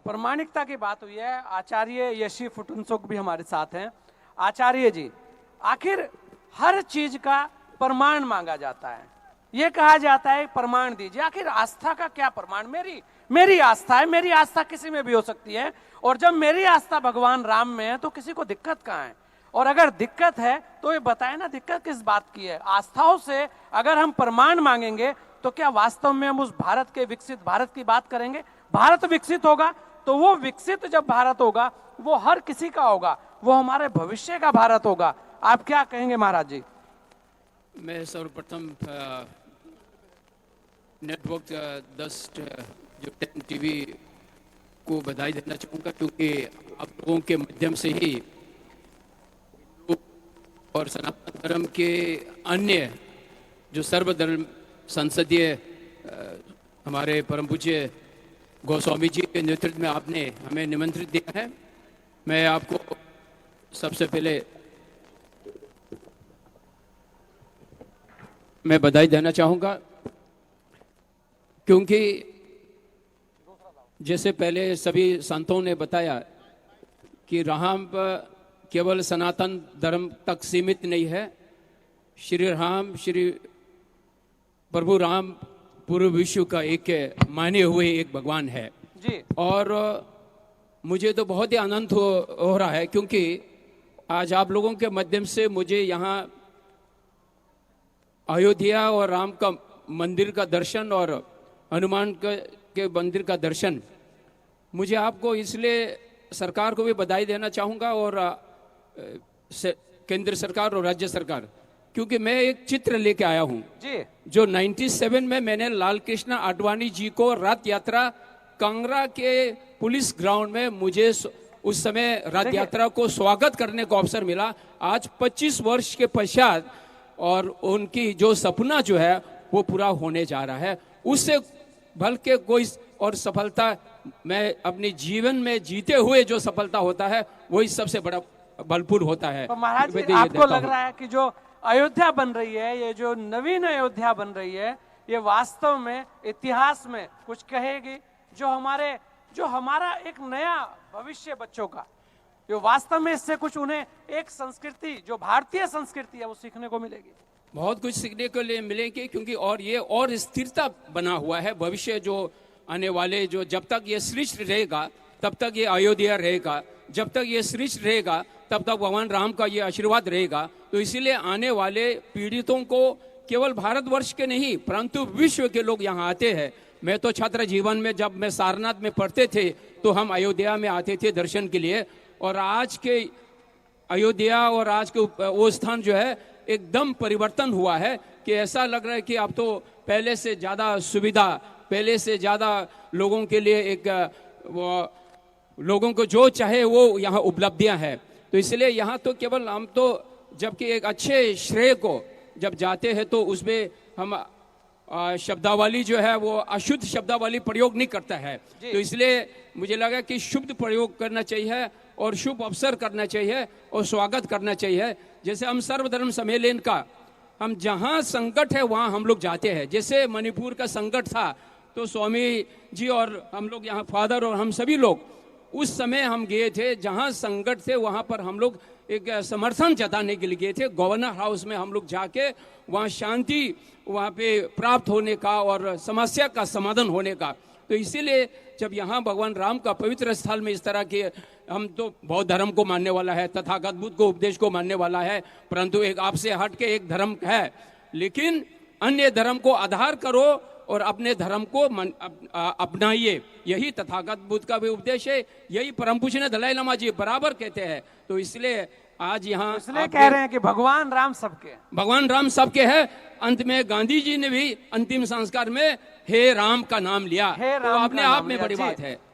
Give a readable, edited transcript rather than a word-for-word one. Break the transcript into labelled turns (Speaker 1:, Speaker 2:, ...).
Speaker 1: प्रामाणिकता की बात हुई है। आचार्य यशी फुटुनचोक भी हमारे साथ हैं। आचार्य जी, आखिर हर चीज का प्रमाण मांगा जाता है, ये कहा जाता है प्रमाण दीजिए। आखिर आस्था का क्या प्रमाण? मेरी आस्था है, मेरी आस्था किसी में भी हो सकती है। और जब मेरी आस्था भगवान राम में है तो किसी को दिक्कत कहाँ है? और अगर दिक्कत है तो ये बताए ना, दिक्कत किस बात की है? आस्थाओं से अगर हम प्रमाण मांगेंगे तो क्या वास्तव में हम उस भारत के विकसित भारत की बात करेंगे? भारत विकसित होगा तो वो विकसित जब भारत होगा वो हर किसी का होगा, वो हमारे भविष्य का भारत होगा। आप क्या कहेंगे महाराज जी?
Speaker 2: मैं सर्वप्रथम नेटवर्क 10 जो 10 टीवी को बधाई देना चाहूँगा, क्योंकि आप लोगों के माध्यम से ही हिंदू और सनातन धर्म के अन्य जो सर्वधर्म संसदीय हमारे परम पूज्य गोस्वामी जी के नेतृत्व में आपने हमें निमंत्रित दिया है। मैं आपको सबसे पहले मैं बधाई देना चाहूँगा, क्योंकि जैसे पहले सभी संतों ने बताया कि राम केवल सनातन धर्म तक सीमित नहीं है। श्री राम, श्री प्रभु राम पूरे विश्व का एक माने हुए एक भगवान है
Speaker 1: जी।
Speaker 2: और मुझे तो बहुत ही आनंद हो रहा है, क्योंकि आज आप लोगों के माध्यम से मुझे यहाँ अयोध्या और राम का मंदिर का दर्शन और हनुमान के मंदिर का दर्शन, मुझे आपको इसलिए सरकार को भी बधाई देना चाहूँगा और केंद्र सरकार और राज्य सरकार, क्योंकि मैं एक चित्र लेके आया हूँ
Speaker 1: जी,
Speaker 2: जो 97 में मैंने लाल कृष्ण आडवाणी जी को रात यात्रा कांगड़ा के पुलिस ग्राउंड में मुझे उस समय रात यात्रा को स्वागत करने का अवसर मिला। आज 25 वर्ष के पश्चात और उनकी जो सपना जो है वो पूरा होने जा रहा है, उससे भल के कोई और सफलता मैं अपने जीवन में जीते हुए जो सफलता होता है वही सबसे बड़ा बलपूर होता है।
Speaker 1: तो महाराज जी, आपको लग रहा है कि जो अयोध्या बन रही है, ये जो नवीन अयोध्या बन रही है, ये वास्तव में इतिहास में कुछ कहेगी? जो हमारा एक नया भविष्य बच्चों का, जो वास्तव में इससे कुछ उन्हें एक संस्कृति, जो भारतीय संस्कृति है, वो सीखने को मिलेगी।
Speaker 2: बहुत कुछ सीखने को लिए मिलेंगे, क्योंकि और ये और स्थिरता बना हुआ है। भविष्य जो आने वाले, जो जब तक ये सृष्टि रहेगा तब तक ये अयोध्या रहेगा, जब तक ये सृष्टि रहेगा तब तक भगवान राम का ये आशीर्वाद रहेगा। तो इसीलिए आने वाले पीड़ितों को केवल भारतवर्ष के नहीं परंतु विश्व के लोग यहाँ आते हैं। मैं तो छात्र जीवन में जब मैं सारनाथ में पढ़ते थे तो हम अयोध्या में आते थे दर्शन के लिए, और आज के अयोध्या और आज के वो स्थान जो है एकदम परिवर्तन हुआ है कि ऐसा लग रहा है कि अब तो पहले से ज़्यादा सुविधा, पहले से ज़्यादा लोगों के लिए एक वो लोगों को जो चाहे वो यहाँ उपलब्धियाँ हैं। तो इसलिए यहाँ तो केवल हम तो जबकि एक अच्छे श्रेय को जब जाते हैं तो उसमें हम शब्दावली जो है वो अशुद्ध शब्दावली प्रयोग नहीं करता है। तो इसलिए मुझे लगा कि शुद्ध प्रयोग करना चाहिए और शुभ अवसर करना चाहिए और स्वागत करना चाहिए। जैसे हम सर्वधर्म सम्मेलन का हम जहाँ संकट है वहाँ हम लोग जाते हैं। जैसे मणिपुर का संकट था तो स्वामी जी और हम लोग यहाँ फादर और हम सभी लोग उस समय हम गए थे, जहाँ संकट थे वहाँ पर हम लोग एक समर्थन जताने के लिए गए थे। गवर्नर हाउस में हम लोग जाके वहाँ शांति वहाँ पे प्राप्त होने का और समस्या का समाधान होने का। तो इसीलिए जब यहाँ भगवान राम का पवित्र स्थल में इस तरह के, हम तो बौद्ध धर्म को मानने वाला है, तथागत बुद्ध को उपदेश को मानने वाला है, परंतु एक आपसे हट के एक धर्म है, लेकिन अन्य धर्म को आधार करो और अपने धर्म को अपनाइए। यही तथागत बुद्ध का भी उपदेश है, यही परम पूज्य दलाई लामा जी बराबर कहते हैं। तो इसलिए आज यहाँ
Speaker 1: इसलिए कह रहे हैं कि भगवान राम सबके
Speaker 2: हैं। अंत में गांधी जी ने भी अंतिम संस्कार में हे राम का नाम लिया, तो अपने आप में बड़ी बात है।